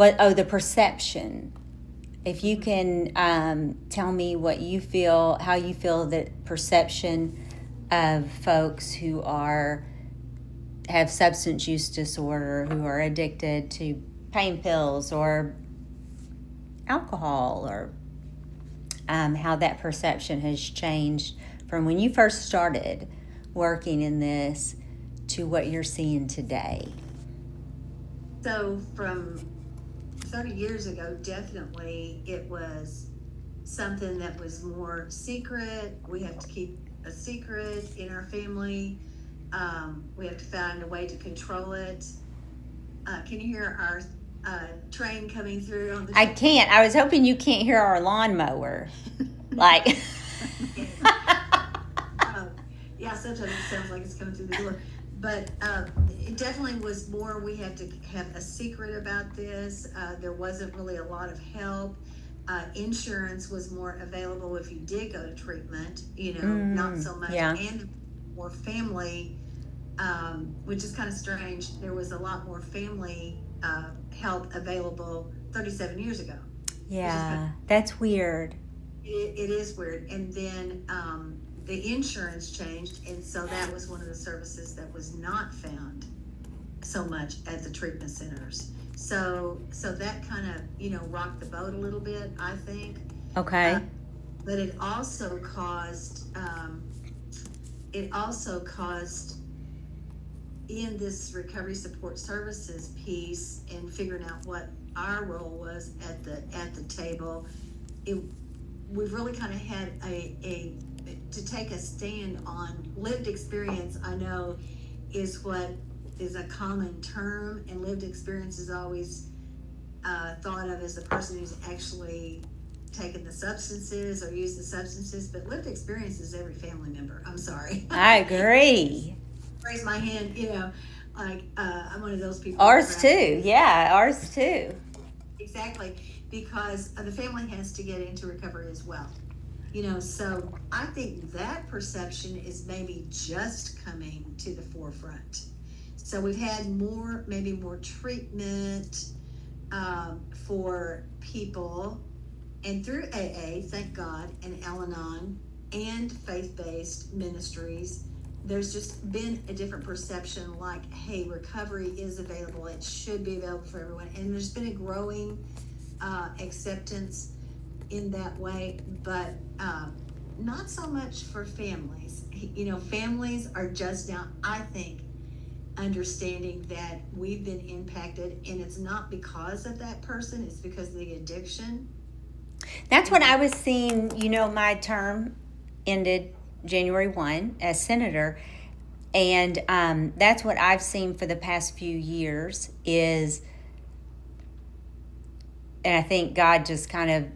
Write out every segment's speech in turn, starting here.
The perception. If you can tell me how you feel the perception of folks who have substance use disorder, who are addicted to pain pills or alcohol, or how that perception has changed from when you first started working in this to what you're seeing today. So from 30 years ago, definitely it was something that was more secret. We have to keep a secret in our family. We have to find a way to control it. Can you hear our train coming through on the I can't. I was hoping you can't hear our lawnmower. Like yeah, sometimes it sounds like it's coming through the door. But it definitely was more, we had to have a secret about this. There wasn't really a lot of help. Insurance was more available if you did go to treatment, not so much. Yeah. And more family, which is kind of strange. There was a lot more family help available 37 years ago. Yeah, that's weird. It is weird. And then the insurance changed, and so that was one of the services that was not found so much at the treatment centers. So that kind of rocked the boat a little bit, I think. Okay. But it also caused in this recovery support services piece and figuring out what our role was at the table. We've really kind of had to take a stand on lived experience. I know is what is a common term, and lived experience is always thought of as the person who's actually taken the substances or used the substances, but lived experience is every family member. I'm sorry. I agree. Raise my hand, I'm one of those people. Ours too. Yeah, ours too. Exactly, because the family has to get into recovery as well. So I think that perception is maybe just coming to the forefront. So we've had maybe more treatment for people, and through AA, thank God, and Al-Anon, and faith-based ministries, there's just been a different perception, like, hey, recovery is available, it should be available for everyone, and there's been a growing acceptance in that way, but not so much for families. Families are just now, I think, understanding that we've been impacted, and it's not because of that person, it's because of the addiction. That's what I was seeing. My term ended January 1 as senator, and that's what I've seen for the past few years is, and I think God just kind of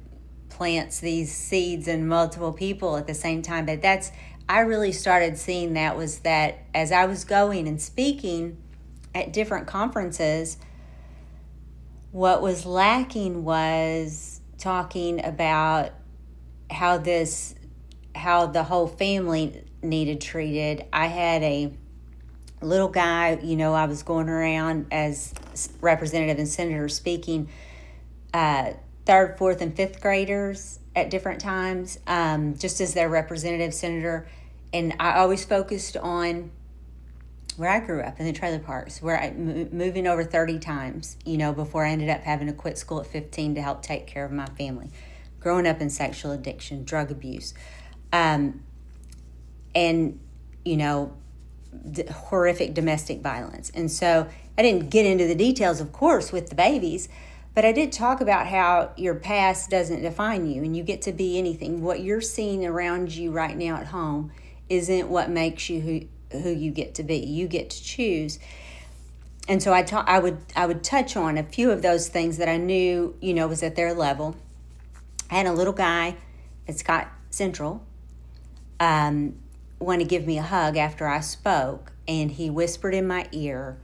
plants these seeds in multiple people at the same time, but I really started seeing that as I was going and speaking at different conferences, what was lacking was talking about how the whole family needed treated. I had a little guy, I was going around as representative and senator speaking, third, fourth, and fifth graders at different times, just as their representative senator. And I always focused on where I grew up in the trailer parks, where I moving over 30 times, before I ended up having to quit school at 15 to help take care of my family. Growing up in sexual addiction, drug abuse, and horrific domestic violence. And so I didn't get into the details, of course, with the babies, but I did talk about how your past doesn't define you and you get to be anything. What you're seeing around you right now at home isn't what makes you who you get to be. You get to choose. And so I would touch on a few of those things that I knew, was at their level. I had a little guy at Scott Central want to give me a hug after I spoke, and he whispered in my ear.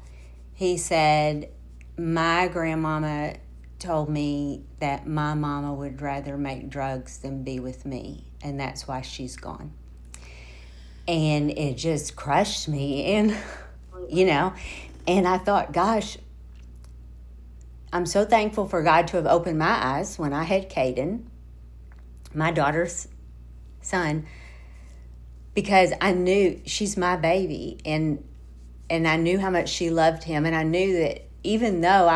He said, "My grandmama told me that my mama would rather make drugs than be with me, and that's why she's gone." And it just crushed me, and and I thought, gosh, I'm so thankful for God to have opened my eyes when I had Caden, my daughter's son, because I knew she's my baby, and I knew how much she loved him, and I knew that even though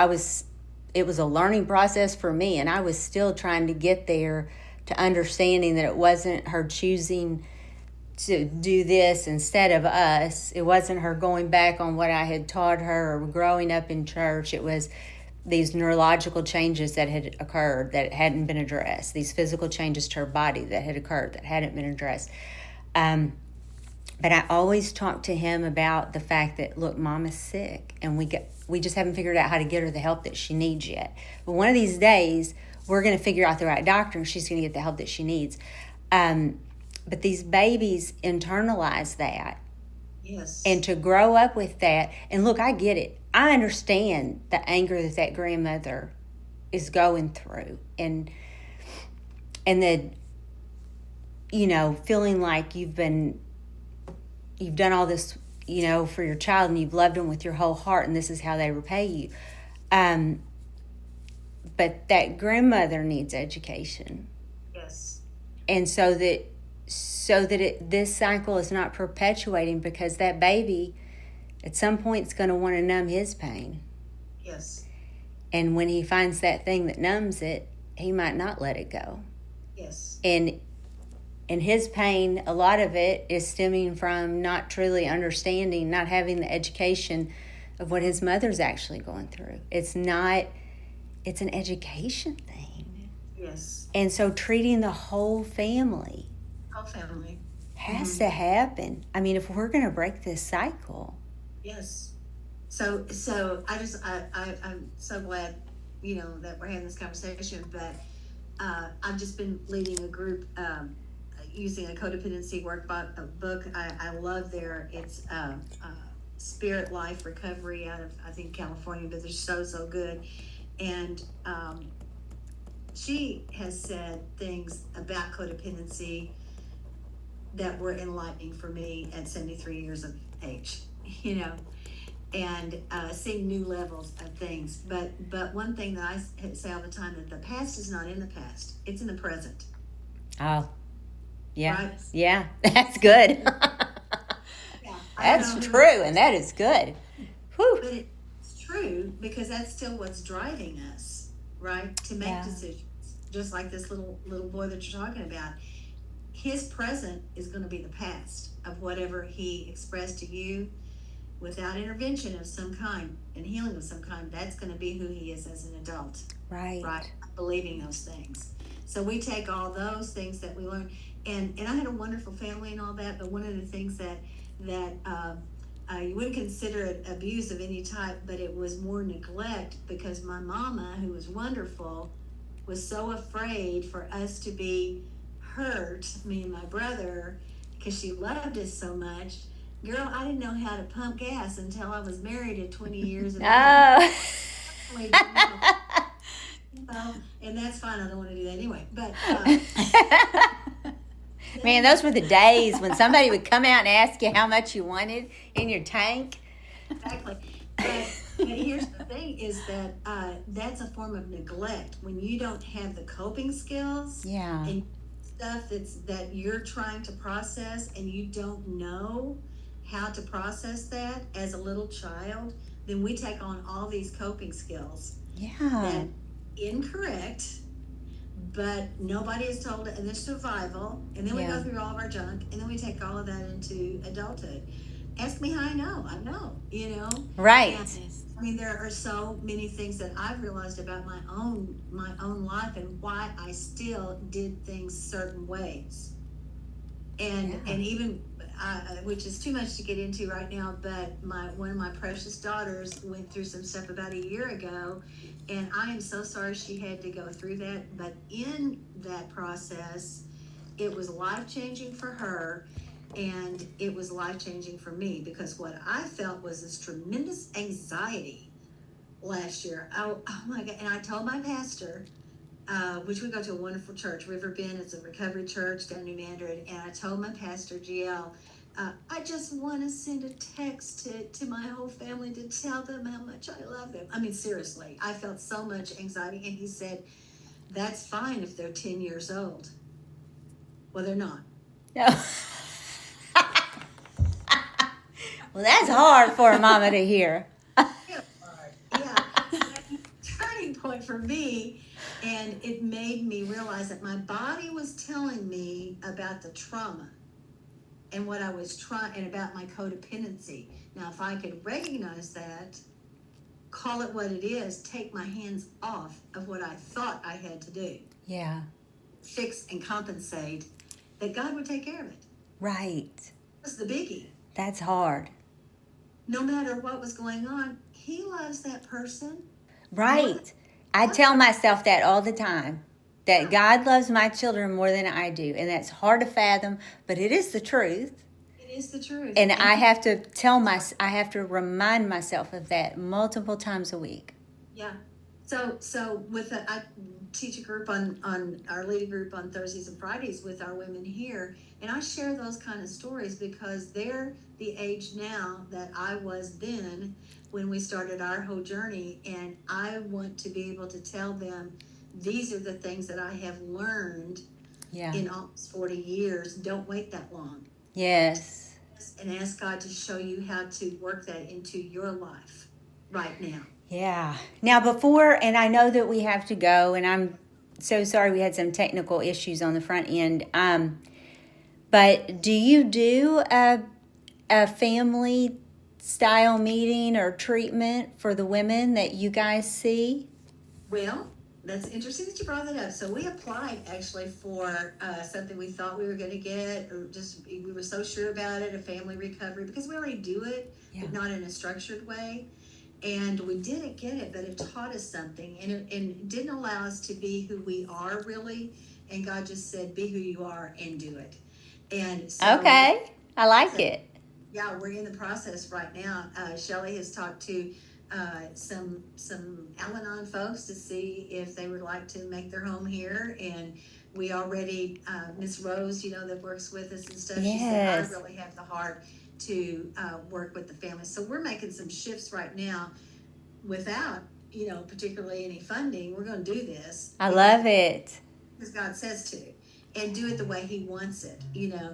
it was a learning process for me, and I was still trying to get there to understanding that it wasn't her choosing to do this instead of us. It wasn't her going back on what I had taught her or growing up in church. It was these neurological changes that had occurred that hadn't been addressed, these physical changes to her body that had occurred that hadn't been addressed. But I always talk to him about the fact that, look, Mama's sick, and we just haven't figured out how to get her the help that she needs yet. But one of these days, we're going to figure out the right doctor, and she's going to get the help that she needs. But these babies internalize that. Yes. And to grow up with that, and look, I get it. I understand the anger that grandmother is going through, and the, feeling like you've done all this, for your child, and you've loved them with your whole heart, and this is how they repay you. But that grandmother needs education. Yes. And so that this cycle is not perpetuating, because that baby at some point is going to want to numb his pain. Yes. And when he finds that thing that numbs it, he might not let it go. Yes. And his pain, a lot of it is stemming from not truly understanding, not having the education of what his mother's actually going through. It's an education thing. Yes. And so treating the whole family has to happen. I mean, if we're going to break this cycle. Yes. So I'm so glad, that we're having this conversation, but I've just been leading a group using a codependency book. I love it's Spirit Life Recovery out of, I think, California, but they're so good. And she has said things about codependency that were enlightening for me at 73 years of age, and seeing new levels of things. But one thing that I say all the time, that the past is not in the past, it's in the present. Oh, yeah. Right? Yeah, that's good. Yeah, that's true, and that is good. Whew. But it's true, because that's still what's driving us, right? To make decisions. Just like this little boy that you're talking about. His present is going to be the past of whatever he expressed to you without intervention of some kind and healing of some kind. That's going to be who he is as an adult. Right. Believing those things. So we take all those things that we learn, and I had a wonderful family and all that, but one of the things that you wouldn't consider it abuse of any type, but it was more neglect, because my mama, who was wonderful, was so afraid for us to be hurt, me and my brother, because she loved us so much. Girl, I didn't know how to pump gas until I was married at 20 years of age. And that's fine. I don't want to do that anyway. But man, those were the days when somebody would come out and ask you how much you wanted in your tank. Exactly. But here's the thing, is that that's a form of neglect. When you don't have the coping skills, and stuff that you're trying to process, and you don't know how to process that as a little child, then we take on all these coping skills. That incorrect, but nobody has told it, and there's survival, and then we go through all of our junk, and then we take all of that into adulthood. Ask me how I know. Right. And, there are so many things that I've realized about my own life, and why I still did things certain ways, and even which is too much to get into right now. But one of my precious daughters went through some stuff about a year ago, and I am so sorry she had to go through that. But in that process, it was life-changing for her, and it was life-changing for me, because what I felt was this tremendous anxiety last year. Oh my God. And I told my pastor, which we go to a wonderful church, River Bend. It's a recovery church down in New Madrid. And I told my pastor, GL, I just want to send a text to my whole family to tell them how much I love them. I mean, seriously, I felt so much anxiety. And he said, that's fine if they're 10 years old. Well, they're not. No. Well, that's hard for a mama to hear. Yeah. Turning point for me, and it made me realize that my body was telling me about the trauma and what I was trying, and about my codependency. Now, if I could recognize that, call it what it is, take my hands off of what I thought I had to do, Yeah. fix and compensate, that God would take care of it. Right. That's the biggie. That's hard. No matter what was going on, he loves that person. Right. I tell myself that all the time, that God loves my children more than I do. And that's hard to fathom, but it is the truth. It is the truth. And I have to I have to remind myself of that multiple times a week. Yeah. So I teach a group on our leading group on Thursdays and Fridays with our women here, and I share those kind of stories because they're the age now that I was then when we started our whole journey, and I want to be able to tell them these are the things that I have learned in almost 40 years. Don't wait that long. Yes. And ask God to show you how to work that into your life right now. Yeah. Now and I know that we have to go, and I'm so sorry we had some technical issues on the front end. But do you do a family style meeting or treatment for the women that you guys see? Well, that's interesting that you brought that up. So we applied actually for something we thought we were going to get, or just we were so sure about it, a family recovery, because we already do it, but not in a structured way. And we didn't get it, but it taught us something, and it didn't allow us to be who we are really. And God just said, "Be who you are and do it." And so, okay, I like it. Yeah, we're in the process right now. Shelley has talked to some Al-Anon folks to see if they would like to make their home here, and we already Miss Rose, that works with us and stuff. She said, I really have the heart to work with the families. So we're making some shifts right now without, particularly any funding. We're going to do this. I love it. Because God says to, and do it the way he wants it,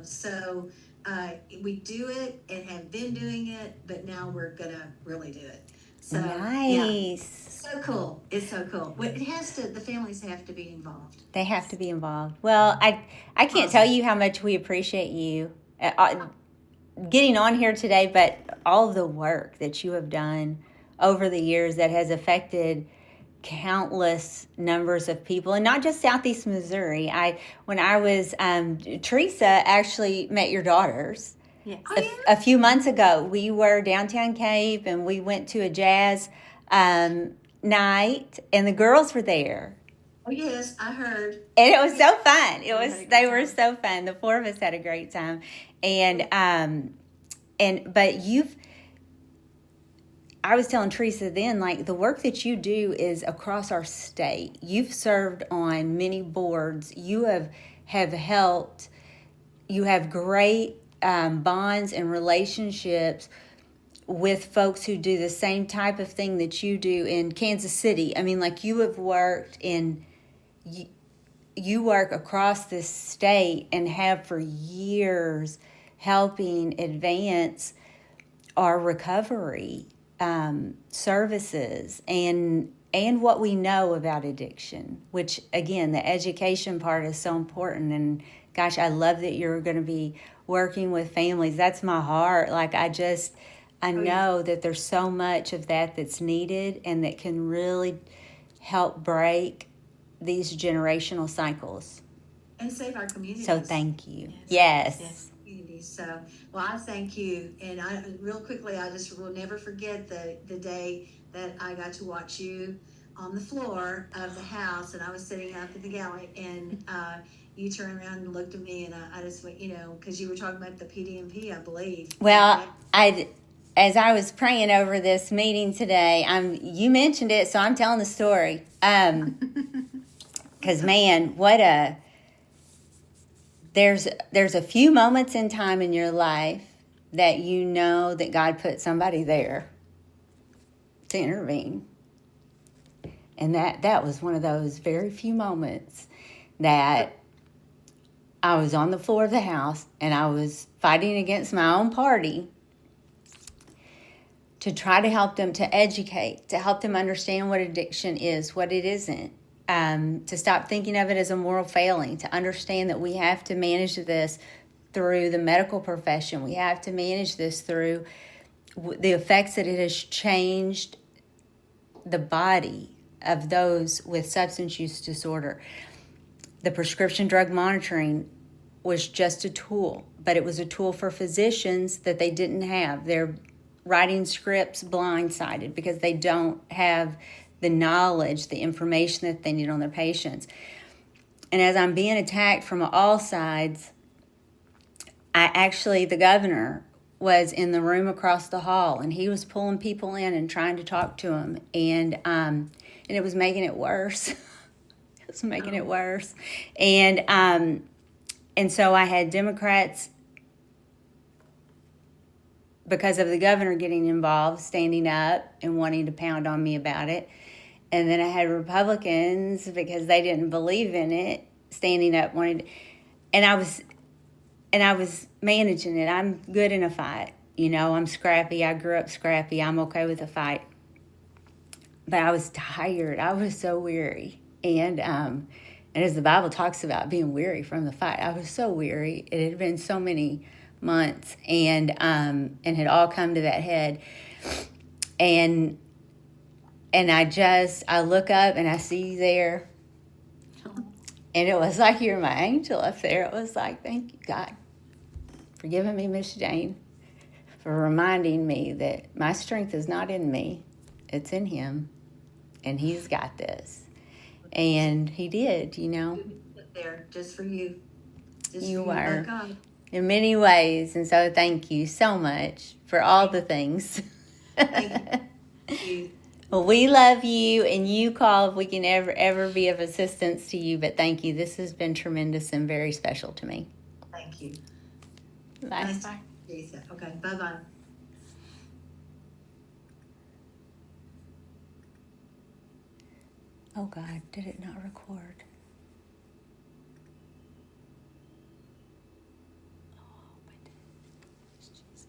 So we do it and have been doing it, but now we're going to really do it. So, nice. Yeah. So cool. It's so cool. The families have to be involved. They have to be involved. Well, I can't tell you how much we appreciate you getting on here today, but all the work that you have done over the years that has affected countless numbers of people, and not just Southeast Missouri. When I was Teresa actually met your daughters. Yeah. A few months ago. We were downtown Cape, and we went to a jazz night, and the girls were there. Oh yes, I heard. And it was so fun. They were so fun. The four of us had a great time, I was telling Teresa then, like, the work that you do is across our state. You've served on many boards. You have helped. You have great bonds and relationships with folks who do the same type of thing that you do in Kansas City. I mean, like, you have worked you work across this state and have for years helping advance our recovery services and what we know about addiction, which, again, the education part is so important. And gosh, I love that you're going to be working with families. That's my heart. Like, I know that there's so much of that that's needed and that can really help break these generational cycles. And save our communities. So thank you. Yes. So, well, I thank you. And real quickly, I just will never forget the day that I got to watch you on the floor of the house, and I was sitting up in the galley, and you turned around and looked at me, and I just went, because you were talking about the PDMP, I believe. Well, as I was praying over this meeting today, you mentioned it, so I'm telling the story. Because, man, there's a few moments in time in your life that you know that God put somebody there to intervene. And that was one of those very few moments that I was on the floor of the house and I was fighting against my own party to try to help them, to educate, to help them understand what addiction is, what it isn't, to stop thinking of it as a moral failing, to understand that we have to manage this through the medical profession. We have to manage this through the effects that it has changed the body of those with substance use disorder. The prescription drug monitoring was just a tool, but it was a tool for physicians that they didn't have. They're writing scripts blindsided because they don't have the knowledge, the information that they need on their patients. And as I'm being attacked from all sides, the governor was in the room across the hall, and he was pulling people in and trying to talk to them, and it was making it worse. It was making it worse, and so I had Democrats, because of the governor getting involved, standing up and wanting to pound on me about it, and then I had Republicans, because they didn't believe in it, standing up and I was managing it. I'm good in a fight. I'm scrappy. I grew up scrappy. I'm okay with a fight. But I was tired. I was so weary. And as the Bible talks about being weary from the fight, I was so weary. It had been so many months and had all come to that head. And I look up and I see you there. And it was like you're my angel up there. It was like, thank you, God, for giving me Miss Jane, for reminding me that my strength is not in me. It's in him. And he's got this. And he did, There, just for you. You are. God. In many ways. And so thank you so much for all the things. Thank you. Well, we love you, and you call if we can ever be of assistance to you. But thank you. This has been tremendous and very special to me. Thank you. Bye. Nice. Okay, bye-bye. Oh, God, did it not record? Oh, my goodness, Jesus.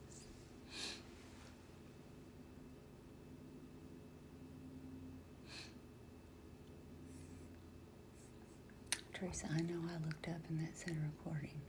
Teresa, I know I looked up and that said recording.